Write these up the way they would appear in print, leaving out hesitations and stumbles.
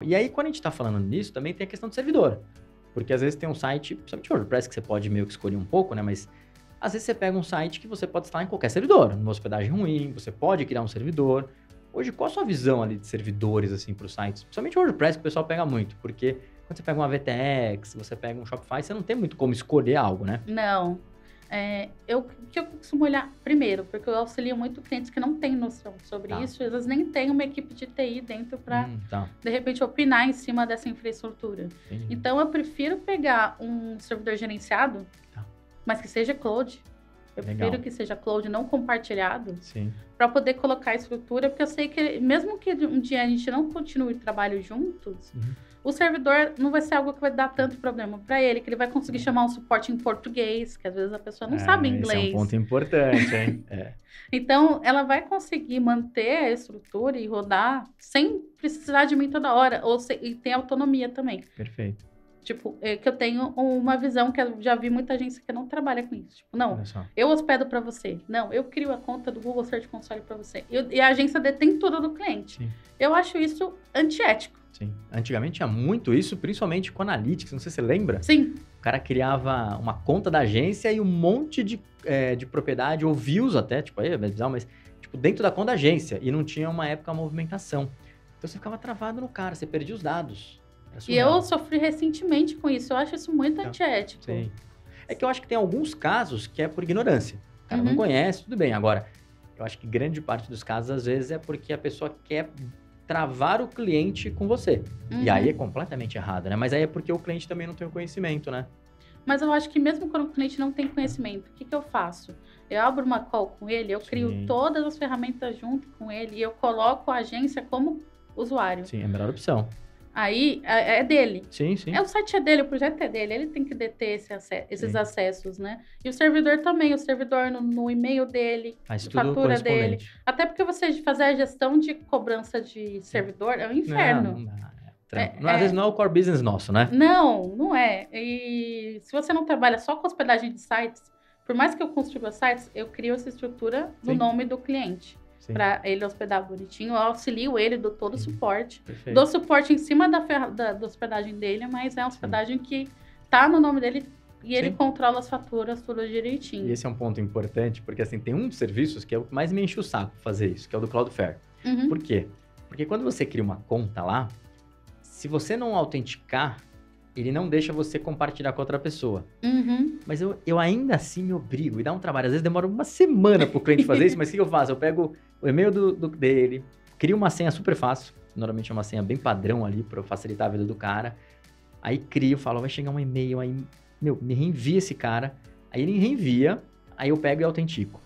E aí, quando a gente está falando nisso, também tem a questão do servidor. Porque às vezes tem um site, principalmente o WordPress, que você pode meio que escolher um pouco, né? Mas às vezes você pega um site que você pode instalar em qualquer servidor. Numa hospedagem ruim, você pode criar um servidor. Hoje, qual a sua visão ali de servidores, assim, para os sites? Principalmente o WordPress, que o pessoal pega muito. Porque quando você pega uma VTX, você pega um Shopify, você não tem muito como escolher algo, né? Não. O que eu costumo olhar primeiro, porque eu auxilio muito clientes que não têm noção sobre isso, e às vezes nem tem uma equipe de TI dentro para, Tá. de repente, opinar em cima dessa infraestrutura. Entendi. Então, eu prefiro pegar um servidor gerenciado, Tá. mas que seja cloud. Eu Legal. prefiro que seja cloud, não compartilhado, Sim. para poder colocar a estrutura, porque eu sei que mesmo que um dia a gente não continue o trabalho juntos, o servidor não vai ser algo que vai dar tanto problema para ele, que ele vai conseguir chamar um suporte em português, que às vezes a pessoa não sabe inglês. Esse é um ponto importante, hein? Então, ela vai conseguir manter a estrutura e rodar sem precisar de mim toda hora, e ter autonomia também. Perfeito. Tipo, que eu tenho uma visão que eu já vi muita agência que não trabalha com isso. Tipo, não, Olha só. eu hospedo para você. Não, eu crio a conta do Google Search Console para você. E a agência detém tudo do cliente. Sim. Eu acho isso antiético. Sim. Antigamente tinha muito isso, principalmente com Analytics, não sei se você lembra. Sim. O cara criava uma conta da agência e um monte de propriedade, ou views até, tipo, aí é bizarro, mas tipo, dentro da conta da agência. E não tinha uma época a movimentação. Então você ficava travado no cara, você perdia os dados. E eu sofri recentemente com isso. Eu acho isso muito antiético. Sim. É que eu acho que tem alguns casos que é por ignorância. O cara não conhece, tudo bem. Agora, eu acho que grande parte dos casos, às vezes, é porque a pessoa quer travar o cliente com você. E aí é completamente errado, né? Mas aí é porque o cliente também não tem o conhecimento, né? Mas eu acho que mesmo quando o cliente não tem conhecimento, o que eu faço? Eu abro uma call com ele, eu crio todas as ferramentas junto com ele e eu coloco a agência como usuário. Sim, é a melhor opção. Aí, é dele. Sim. O site é dele, o projeto é dele, ele tem que deter esses acessos, né? E o servidor também, o servidor no e-mail dele, fatura dele. Até porque você fazer a gestão de cobrança de servidor é um inferno. Não dá. Às vezes não é o core business nosso, né? Não é. E se você não trabalha só com hospedagem de sites, por mais que eu construa sites, eu crio essa estrutura no nome do cliente. Para ele hospedar bonitinho, eu auxilio ele, dou todo o suporte. Perfeito. Dou suporte em cima da hospedagem dele, mas é uma hospedagem que tá no nome dele e ele controla as faturas tudo direitinho. E esse é um ponto importante, porque assim, tem um dos serviços que é o que mais me enche o saco fazer isso, que é o do Cloudflare. Por quê? Porque quando você cria uma conta lá, se você não autenticar, ele não deixa você compartilhar com outra pessoa. Mas eu ainda assim me obrigo, e dá um trabalho. Às vezes demora uma semana pro cliente fazer isso, mas o que eu faço? Eu pego o e-mail dele, crio uma senha super fácil, normalmente é uma senha bem padrão ali, para facilitar a vida do cara. Aí crio, falo, vai chegar um e-mail, aí, me reenvia esse cara. Aí ele reenvia, aí eu pego e autentico.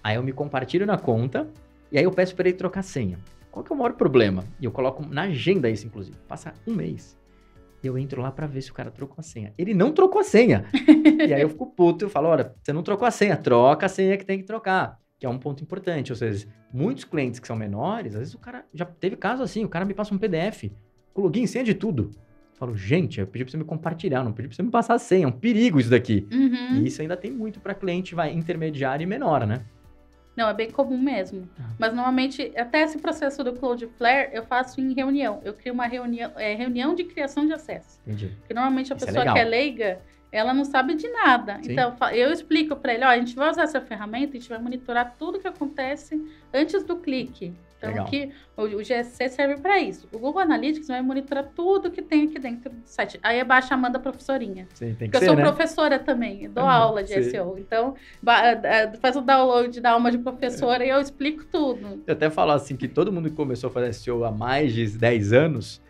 Aí eu me compartilho na conta, e aí eu peço para ele trocar a senha. Qual que é o maior problema? E eu coloco na agenda isso, inclusive. Passa um mês. Eu entro lá pra ver se o cara trocou a senha. Ele não trocou a senha. E aí eu fico puto, eu falo, olha, você não trocou a senha, troca a senha que tem que trocar. Que é um ponto importante. Ou seja, muitos clientes que são menores, às vezes o cara, já teve caso assim, o cara me passa um PDF, com login e senha de tudo. Eu falo, gente, eu pedi pra você me compartilhar, não pedi pra você me passar a senha, é um perigo isso daqui. E isso ainda tem muito pra cliente, intermediário e menor, né? Não, é bem comum mesmo. Mas, normalmente, até esse processo do Cloudflare, eu faço em reunião. Eu crio uma reunião de criação de acesso. Entendi. Porque, normalmente, a pessoa que é leiga, ela não sabe de nada. Sim. Então, eu explico para ele, ó, a gente vai usar essa ferramenta, a gente vai monitorar tudo que acontece antes do clique. Então, o GSC serve para isso. O Google Analytics vai monitorar tudo que tem aqui dentro do site. Aí abaixo a Amanda professorinha. Sim, tem que Porque ser, eu sou né? professora também, dou aula de SEO. Então, faz o download da alma de professora e eu explico tudo. Eu até falo assim, que todo mundo que começou a fazer SEO há mais de 10 anos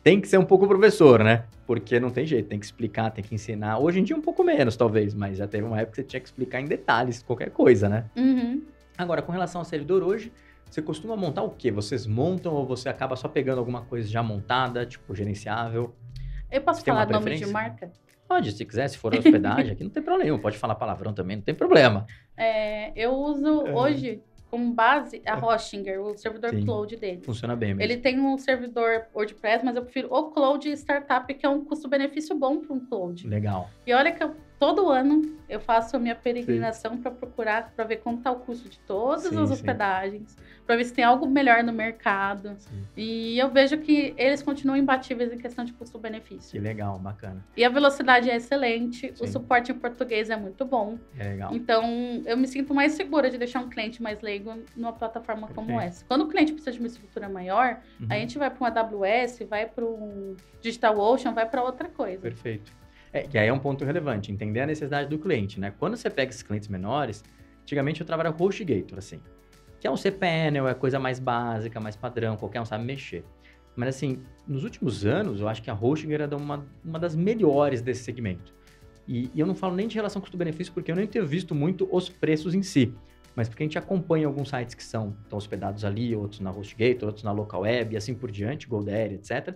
tem que ser um pouco professor, né? Porque não tem jeito, tem que explicar, tem que ensinar. Hoje em dia um pouco menos, talvez, mas já teve uma época que você tinha que explicar em detalhes qualquer coisa, né? Agora, com relação ao servidor hoje, você costuma montar o quê? Vocês montam ou você acaba só pegando alguma coisa já montada, tipo gerenciável? Eu posso falar nome de marca? Pode, se quiser, se for hospedagem, aqui não tem problema nenhum. Pode falar palavrão também, não tem problema. Eu uso hoje como base a Hostinger, o servidor cloud dele. Funciona bem mesmo. Ele tem um servidor WordPress, mas eu prefiro o cloud startup, que é um custo-benefício bom para um cloud. Legal. E olha que eu todo ano eu faço a minha peregrinação para procurar, para ver quanto está o custo de todas as hospedagens, para ver se tem algo melhor no mercado. Sim. E eu vejo que eles continuam imbatíveis em questão de custo-benefício. Que legal, bacana. E a velocidade é excelente, o suporte em português é muito bom. É legal. Então, eu me sinto mais segura de deixar um cliente mais leigo numa plataforma como essa. Quando o cliente precisa de uma estrutura maior, a gente vai para um AWS, vai para um DigitalOcean, vai para outra coisa. Perfeito. Que aí é um ponto relevante, entender a necessidade do cliente, né? Quando você pega esses clientes menores, antigamente eu trabalhava com HostGator, assim, que é um cPanel, é coisa mais básica, mais padrão, qualquer um sabe mexer. Mas assim, nos últimos anos, eu acho que a HostGator é uma das melhores desse segmento. E eu não falo nem de relação custo-benefício, porque eu nem tenho visto muito os preços em si, mas porque a gente acompanha alguns sites que estão hospedados ali, outros na HostGator, outros na Local Web, e assim por diante, GoDaddy, etc.,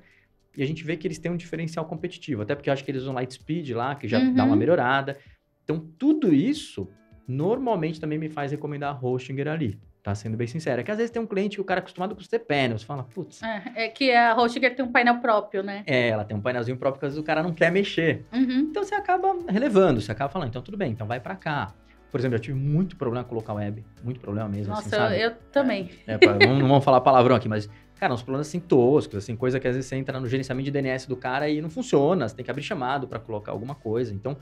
e a gente vê que eles têm um diferencial competitivo. Até porque eu acho que eles usam Lightspeed lá, que já dá uma melhorada. Então, tudo isso, normalmente, também me faz recomendar a Hostinger ali. Tá sendo bem sincero. É que às vezes tem um cliente que o cara é acostumado com os cPanel. Você fala, putz... É que a Hostinger tem um painel próprio, né? Ela tem um painelzinho próprio que às vezes o cara não quer mexer. Então, você acaba relevando. Você acaba falando, então tudo bem, então vai pra cá. Por exemplo, eu tive muito problema com o Local Web. Muito problema mesmo, Nossa, assim, sabe? Eu também. Não vamos falar palavrão aqui, mas... Cara, uns problemas assim toscos, assim, coisa que às vezes você entra no gerenciamento de DNS do cara e não funciona, você tem que abrir chamado para colocar alguma coisa. Então,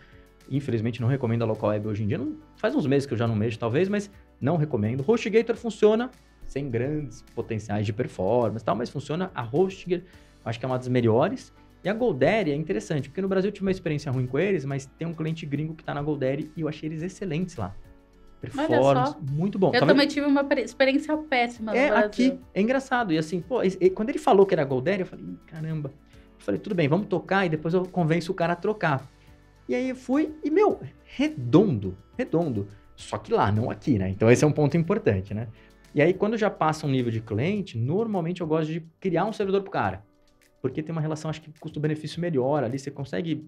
infelizmente, não recomendo a Local Web hoje em dia. Faz uns meses que eu já não mexo, talvez, mas não recomendo. HostGator funciona sem grandes potenciais de performance e tal, mas funciona. A HostGator, acho que é uma das melhores. E a GoDaddy é interessante, porque no Brasil eu tive uma experiência ruim com eles, mas tem um cliente gringo que está na GoDaddy e eu achei eles excelentes lá. Performance, muito bom. Eu também tive uma experiência péssima no Brasil. Aqui, é engraçado. E assim, quando ele falou que era GoDaddy, eu falei, caramba. Eu falei, tudo bem, vamos tocar e depois eu convenço o cara a trocar. E aí eu fui e, redondo. Só que lá, não aqui, né? Então esse é um ponto importante, né? E aí quando já passa um nível de cliente, normalmente eu gosto de criar um servidor pro cara. Porque tem uma relação, acho que custo-benefício melhor ali, você consegue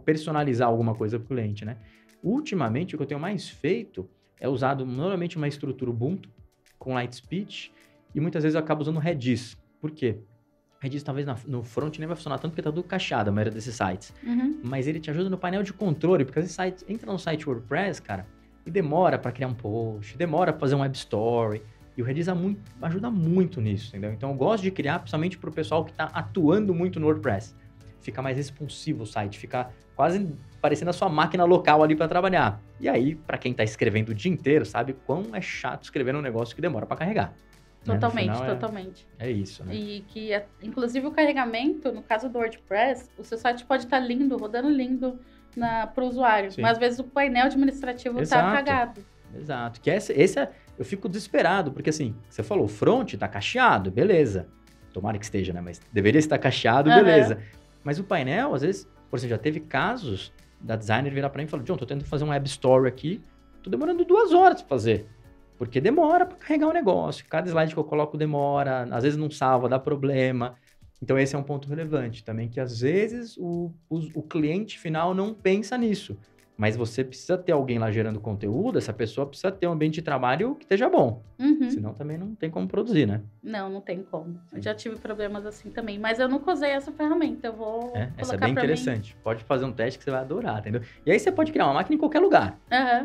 personalizar alguma coisa pro cliente, né? Ultimamente, o que eu tenho mais feito é usado normalmente uma estrutura Ubuntu com Lightspeed e muitas vezes eu acabo usando Redis. Por quê? Redis talvez no front nem vai funcionar tanto porque tá tudo cacheado a maioria desses sites. Mas ele te ajuda no painel de controle, porque esse site entra no site WordPress, cara, e demora para criar um post, demora para fazer um web story. E o Redis ajuda muito nisso, entendeu? Então eu gosto de criar principalmente para o pessoal que está atuando muito no WordPress. Fica mais responsivo o site, fica quase parecendo a sua máquina local ali para trabalhar. E aí, para quem está escrevendo o dia inteiro, sabe quão é chato escrever um negócio que demora para carregar. Totalmente, né? totalmente. É isso, né? E que, inclusive, o carregamento, no caso do WordPress, o seu site pode estar lindo, rodando lindo para o usuário. Sim. Mas, às vezes, o painel administrativo está cagado. Exato. Que eu fico desesperado, porque assim, você falou, o front tá cacheado, beleza. Tomara que esteja, né? Mas deveria estar cacheado, beleza. Mas o painel, às vezes, por exemplo, já teve casos da designer virar pra mim e falar, John, tô tentando fazer um web story aqui, tô demorando 2 horas pra fazer. Porque demora pra carregar o negócio. Cada slide que eu coloco demora, às vezes não salva, dá problema. Então esse é um ponto relevante também, que às vezes o cliente final não pensa nisso. Mas você precisa ter alguém lá gerando conteúdo, essa pessoa precisa ter um ambiente de trabalho que esteja bom. Senão também não tem como produzir, né? Não tem como. Eu já tive problemas assim também, mas eu nunca usei essa ferramenta, eu vou colocar essa é bem interessante. Pode fazer um teste que você vai adorar, entendeu? E aí você pode criar uma máquina em qualquer lugar.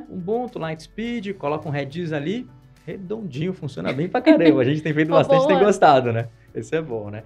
Ubuntu, Lightspeed, coloca um Redis ali, redondinho, funciona bem pra caramba. A gente tem feito bastante, tem gostado, né? Esse é bom, né?